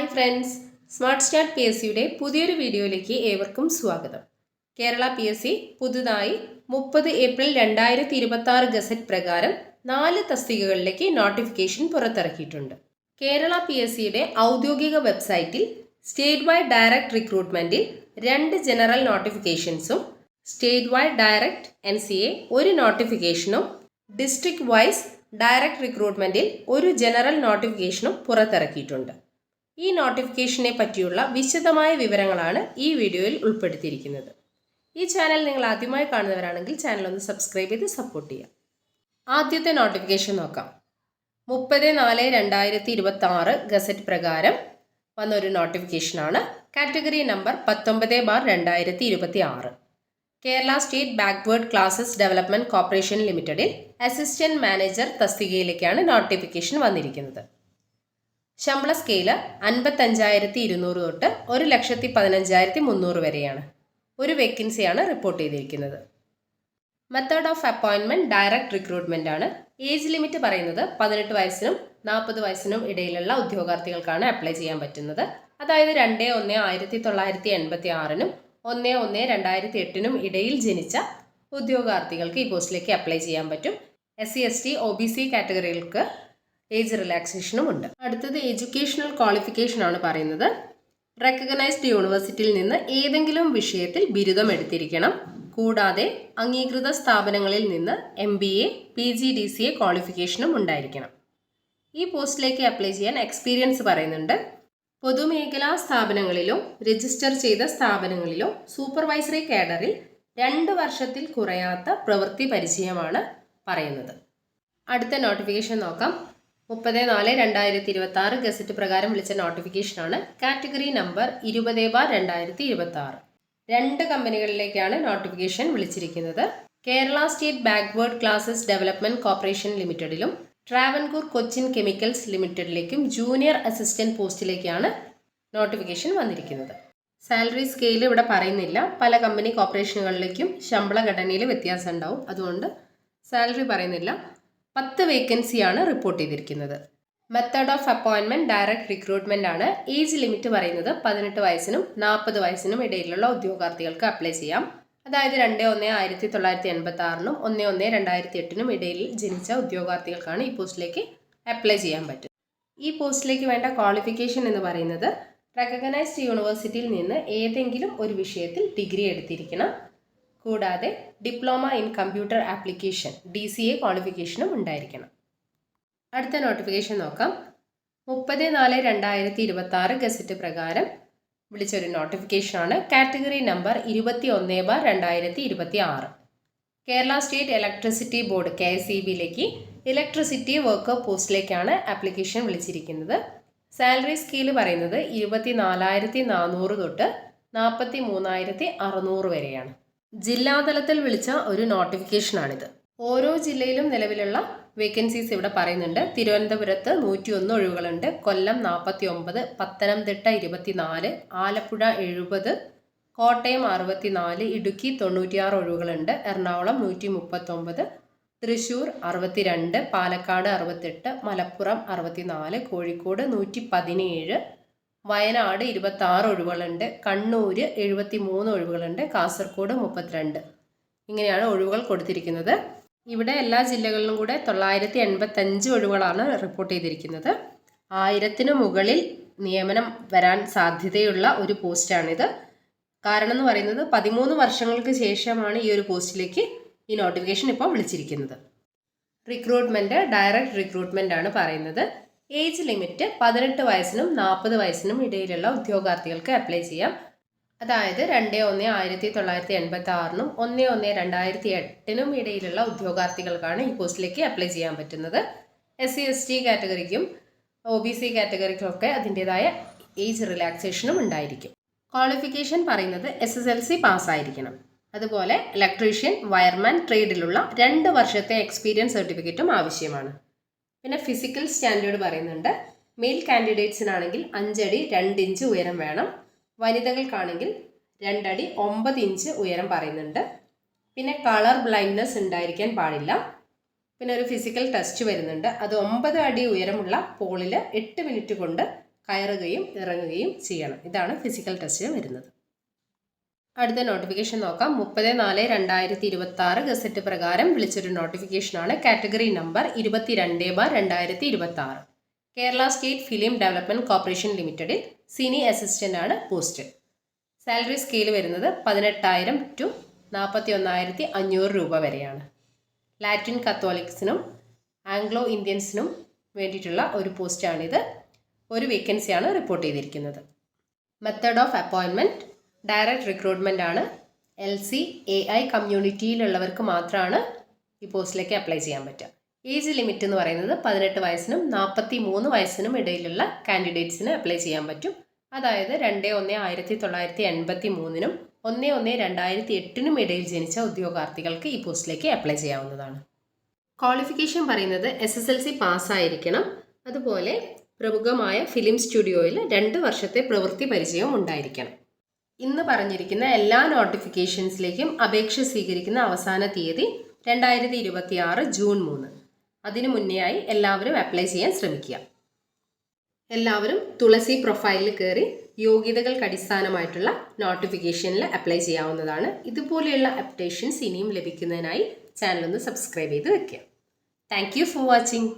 Hi friends, smart start P S സിയുടെ പുതിയൊരു വീഡിയോയിലേക്ക് ഏവർക്കും സ്വാഗതം. കേരള പി എസ് സി പുതുതായി 30 ഏപ്രിൽ 2026 ഗസറ്റ് പ്രകാരം 4 തസ്തികകളിലേക്ക് നോട്ടിഫിക്കേഷൻ പുറത്തിറക്കിയിട്ടുണ്ട്. കേരള പി എസ് സിയുടെ ഔദ്യോഗിക വെബ്സൈറ്റിൽ സ്റ്റേറ്റ് വൈഡ് ഡയറക്റ്റ് റിക്രൂട്ട്മെൻറ്റിൽ 2 ജനറൽ നോട്ടിഫിക്കേഷൻസും സ്റ്റേറ്റ് വൈഡ് ഡയറക്റ്റ് NCA 1 നോട്ടിഫിക്കേഷനും ഡിസ്ട്രിക്ട് വൈസ് ഡയറക്റ്റ് റിക്രൂട്ട്മെൻറ്റിൽ 1 ജനറൽ നോട്ടിഫിക്കേഷനും പുറത്തിറക്കിയിട്ടുണ്ട്. ഈ നോട്ടിഫിക്കേഷനെ പറ്റിയുള്ള വിശദമായ വിവരങ്ങളാണ് ഈ വീഡിയോയിൽ ഉൾപ്പെടുത്തിയിരിക്കുന്നത്. ഈ ചാനൽ നിങ്ങൾ ആദ്യമായി കാണുന്നവരാണെങ്കിൽ ചാനൽ ഒന്ന് സബ്സ്ക്രൈബ് ചെയ്ത് സപ്പോർട്ട് ചെയ്യുക. ആദ്യത്തെ നോട്ടിഫിക്കേഷൻ നോക്കാം. 30/4/2026 ഗസറ്റ് പ്രകാരം വന്ന ഒരു നോട്ടിഫിക്കേഷനാണ്. Category number 19/2026. Kerala state backward classes development corporation ലിമിറ്റഡിൽ അസിസ്റ്റന്റ് മാനേജർ തസ്തികയിലേക്കാണ് നോട്ടിഫിക്കേഷൻ വന്നിരിക്കുന്നത്. ശമ്പള സ്കെയില് 55,200 തൊട്ട് 1,15,300 വരെയാണ്. ഒരു വേക്കൻസിയാണ് റിപ്പോർട്ട് ചെയ്തിരിക്കുന്നത്. Method of appointment direct recruitment ആണ്. ഏജ് ലിമിറ്റ് പറയുന്നത് 18 വയസ്സിനും 40 വയസ്സിനും ഇടയിലുള്ള ഉദ്യോഗാർത്ഥികൾക്കാണ് അപ്ലൈ ചെയ്യാൻ പറ്റുന്നത്. അതായത് 2/1/1986 1/1/2008 ഇടയിൽ ജനിച്ച ഉദ്യോഗാർത്ഥികൾക്ക് ഈ പോസ്റ്റിലേക്ക് അപ്ലൈ ചെയ്യാൻ പറ്റും. SC ST OBC കാറ്റഗറികൾക്ക് ഏജ് റിലാക്സേഷനും ഉണ്ട്. അടുത്തത് എഡ്യൂക്കേഷണൽ ക്വാളിഫിക്കേഷൻ ആണ് പറയുന്നത്. റെക്കഗ്നൈസ്ഡ് യൂണിവേഴ്സിറ്റിയിൽ നിന്ന് ഏതെങ്കിലും വിഷയത്തിൽ ബിരുദം എടുത്തിരിക്കണം. കൂടാതെ അംഗീകൃത സ്ഥാപനങ്ങളിൽ നിന്ന് MBA PGDCA ക്വാളിഫിക്കേഷനും ഉണ്ടായിരിക്കണം. ഈ പോസ്റ്റിലേക്ക് അപ്ലൈ ചെയ്യാൻ എക്സ്പീരിയൻസ് പറയുന്നുണ്ട്. പൊതുമേഖലാ സ്ഥാപനങ്ങളിലോ രജിസ്റ്റർ ചെയ്ത സ്ഥാപനങ്ങളിലോ സൂപ്പർവൈസറി കാഡറിൽ 2 വർഷത്തിൽ കുറയാത്ത പ്രവൃത്തി പരിചയമാണ് പറയുന്നത്. അടുത്ത നോട്ടിഫിക്കേഷൻ നോക്കാം. 30/4/2026 ഗസറ്റ് പ്രകാരം വിളിച്ച നോട്ടിഫിക്കേഷനാണ്. Category number 20/2026. 2 കമ്പനികളിലേക്കാണ് നോട്ടിഫിക്കേഷൻ വിളിച്ചിരിക്കുന്നത്. Kerala state backward classes development corporation ലിമിറ്റഡിലും ട്രാവൻകൂർ കൊച്ചിൻ കെമിക്കൽസ് ലിമിറ്റഡിലേക്കും ജൂനിയർ അസിസ്റ്റന്റ് പോസ്റ്റിലേക്കാണ് നോട്ടിഫിക്കേഷൻ വന്നിരിക്കുന്നത്. സാലറി സ്കെയിൽ ഇവിടെ പറയുന്നില്ല. പല കമ്പനി കോർപ്പറേഷനുകളിലേക്കും ശമ്പള ഘടനയിൽ വ്യത്യാസം ഉണ്ടാവും. അതുകൊണ്ട് സാലറി പറയുന്നില്ല. 10 വേക്കൻസിയാണ് റിപ്പോർട്ട് ചെയ്തിരിക്കുന്നത്. Method of appointment direct recruitment ആണ്. ഏജ് ലിമിറ്റ് പറയുന്നത് 18 വയസ്സിനും 40 വയസ്സിനും ഇടയിലുള്ള ഉദ്യോഗാർത്ഥികൾക്ക് അപ്ലൈ ചെയ്യാം. അതായത് 2/1/1986 1/1/2008 ഇടയിൽ ജനിച്ച ഉദ്യോഗാർത്ഥികൾക്കാണ് ഈ പോസ്റ്റിലേക്ക് അപ്ലൈ ചെയ്യാൻ പറ്റും. ഈ പോസ്റ്റിലേക്ക് വേണ്ട ക്വാളിഫിക്കേഷൻ എന്ന് പറയുന്നത് റെക്കഗ്നൈസ്ഡ് യൂണിവേഴ്സിറ്റിയിൽ നിന്ന് ഏതെങ്കിലും ഒരു വിഷയത്തിൽ ഡിഗ്രി എടുത്തിരിക്കണം. കൂടാതെ diploma in computer application DCA ക്വാളിഫിക്കേഷനും ഉണ്ടായിരിക്കണം. അടുത്ത നോട്ടിഫിക്കേഷൻ നോക്കാം. 30/4/2026 ഗസറ്റ് പ്രകാരം വിളിച്ചൊരു നോട്ടിഫിക്കേഷനാണ്. Category number 21/2026. Kerala state electricity board KSEBയിലേക്ക് ഇലക്ട്രിസിറ്റി വർക്കർ പോസ്റ്റിലേക്കാണ് ആപ്ലിക്കേഷൻ വിളിച്ചിരിക്കുന്നത്. സാലറി സ്കെയിൽ പറയുന്നത് 24,400 തൊട്ട് 43,600 വരെയാണ്. ജില്ലാതലത്തിൽ വിളിച്ച ഒരു നോട്ടിഫിക്കേഷനാണിത്. ഓരോ ജില്ലയിലും നിലവിലുള്ള വേക്കൻസീസ് ഇവിടെ പറയുന്നുണ്ട്. തിരുവനന്തപുരത്ത് 101 ഒഴിവുകളുണ്ട്, കൊല്ലം 49, പത്തനംതിട്ട 24, ആലപ്പുഴ 70, കോട്ടയം 64, ഇടുക്കി 96 ഒഴിവുകളുണ്ട്, എറണാകുളം 139, തൃശ്ശൂർ 62, പാലക്കാട് 68, മലപ്പുറം 64, കോഴിക്കോട് 117, വയനാട് 26 ഒഴിവുകളുണ്ട്, കണ്ണൂർ 73 ഒഴിവുകളുണ്ട്, കാസർഗോഡ് 32. ഇങ്ങനെയാണ് ഒഴിവുകൾ കൊടുത്തിരിക്കുന്നത്. ഇവിടെ എല്ലാ ജില്ലകളിലും കൂടെ 985 ഒഴിവുകളാണ് റിപ്പോർട്ട് ചെയ്തിരിക്കുന്നത്. 1000-ന് മുകളിൽ നിയമനം വരാൻ സാധ്യതയുള്ള ഒരു പോസ്റ്റാണിത്. കാരണം എന്ന് പറയുന്നത് 13 വർഷങ്ങൾക്ക് ശേഷമാണ് ഈ ഒരു പോസ്റ്റിലേക്ക് ഈ നോട്ടിഫിക്കേഷൻ ഇപ്പോൾ വിളിച്ചിരിക്കുന്നത്. റിക്രൂട്ട്മെൻറ്റ് ഡയറക്റ്റ് റിക്രൂട്ട്മെൻ്റ് ആണ് പറയുന്നത്. ഏജ് ലിമിറ്റ് 18 വയസ്സിനും 40 വയസ്സിനും ഇടയിലുള്ള ഉദ്യോഗാർത്ഥികൾക്ക് അപ്ലൈ ചെയ്യാം. അതായത് 2/1/1986 1/1/2008 ഇടയിലുള്ള ഉദ്യോഗാർത്ഥികൾക്കാണ് ഈ പോസ്റ്റിലേക്ക് അപ്ലൈ ചെയ്യാൻ പറ്റുന്നത്. SC ST കാറ്റഗറിക്കും OBC കാറ്റഗറിക്കൊക്കെ അതിൻ്റെതായ ഏജ് റിലാക്സേഷനും ഉണ്ടായിരിക്കും. ക്വാളിഫിക്കേഷൻ പറയുന്നത് SSLC പാസ്സായിരിക്കണം. അതുപോലെ ഇലക്ട്രീഷ്യൻ, വയർമാൻ ട്രേഡിലുള്ള 2 വർഷത്തെ എക്സ്പീരിയൻസ് സർട്ടിഫിക്കറ്റും ആവശ്യമാണ്. പിന്നെ ഫിസിക്കൽ സ്റ്റാൻഡേർഡ് പറയുന്നുണ്ട്. മെയിൽ കാൻഡിഡേറ്റ്സിനാണെങ്കിൽ 5 അടി 2 ഇഞ്ച് ഉയരം വേണം. വനിതകൾക്കാണെങ്കിൽ 2 അടി 9 ഇഞ്ച് ഉയരം പറയുന്നുണ്ട്. പിന്നെ കളർ ബ്ലൈൻഡ്നെസ് ഉണ്ടായിരിക്കാൻ പാടില്ല. പിന്നെ ഒരു ഫിസിക്കൽ ടെസ്റ്റ് വരുന്നുണ്ട്. അത് 9 അടി ഉയരമുള്ള പോളിൽ 8 മിനിറ്റ് കൊണ്ട് കയറുകയും ഇറങ്ങുകയും ചെയ്യണം. ഇതാണ് ഫിസിക്കൽ ടെസ്റ്റിന് വരുന്നത്. അടുത്ത നോട്ടിഫിക്കേഷൻ നോക്കാം. 30/4/2026 ഗസറ്റ് പ്രകാരം വിളിച്ചൊരു നോട്ടിഫിക്കേഷനാണ് category number 22/2026. Kerala state film development corporation ലിമിറ്റഡിൽ സിനി അസിസ്റ്റൻ്റ് ആണ് പോസ്റ്റ്. സാലറി സ്കെയിൽ വരുന്നത് 18,000 to 41,500 രൂപ വരെയാണ്. ലാറ്റിൻ കത്തോലിക്സിനും ആംഗ്ലോ ഇന്ത്യൻസിനും വേണ്ടിയിട്ടുള്ള ഒരു പോസ്റ്റാണിത്. ഒരു വേക്കൻസിയാണ് റിപ്പോർട്ട് ചെയ്തിരിക്കുന്നത്. Method of appointment direct recruitment ആണ്. LC AI കമ്മ്യൂണിറ്റിയിലുള്ളവർക്ക് മാത്രമാണ് ഈ പോസ്റ്റിലേക്ക് അപ്ലൈ ചെയ്യാൻ പറ്റുക. ഏജ് ലിമിറ്റ് എന്ന് പറയുന്നത് 18 വയസ്സിനും 43 വയസ്സിനും ഇടയിലുള്ള കാൻഡിഡേറ്റ്സിന് അപ്ലൈ ചെയ്യാൻ പറ്റും. അതായത് 2/1/1983 1/1/2008 ഇടയിൽ ജനിച്ച ഉദ്യോഗാർത്ഥികൾക്ക് ഈ പോസ്റ്റിലേക്ക് അപ്ലൈ ചെയ്യാവുന്നതാണ്. ക്വാളിഫിക്കേഷൻ പറയുന്നത് SSLC പാസ്സായിരിക്കണം. അതുപോലെ പ്രമുഖമായ ഫിലിം സ്റ്റുഡിയോയിൽ 2 വർഷത്തെ പ്രവൃത്തി പരിചയവും ഉണ്ടായിരിക്കണം. ഇന്ന് പറഞ്ഞിരിക്കുന്ന എല്ലാ നോട്ടിഫിക്കേഷൻസിലേക്കും അപേക്ഷ സ്വീകരിക്കുന്ന അവസാന തീയതി 2026 ജൂൺ 3. അതിനു മുന്നേയായി എല്ലാവരും അപ്ലൈ ചെയ്യാൻ ശ്രമിക്കുക. എല്ലാവരും തുളസി പ്രൊഫൈലിൽ കയറി യോഗ്യതകൾക്ക് അടിസ്ഥാനമായിട്ടുള്ള നോട്ടിഫിക്കേഷനിൽ അപ്ലൈ ചെയ്യാവുന്നതാണ്. ഇതുപോലെയുള്ള അപ്ഡേഷൻസ് ഇനിയും ലഭിക്കുന്നതിനായി ചാനൽ ഒന്ന് സബ്സ്ക്രൈബ് ചെയ്ത് വെക്കുക. Thank you for watching.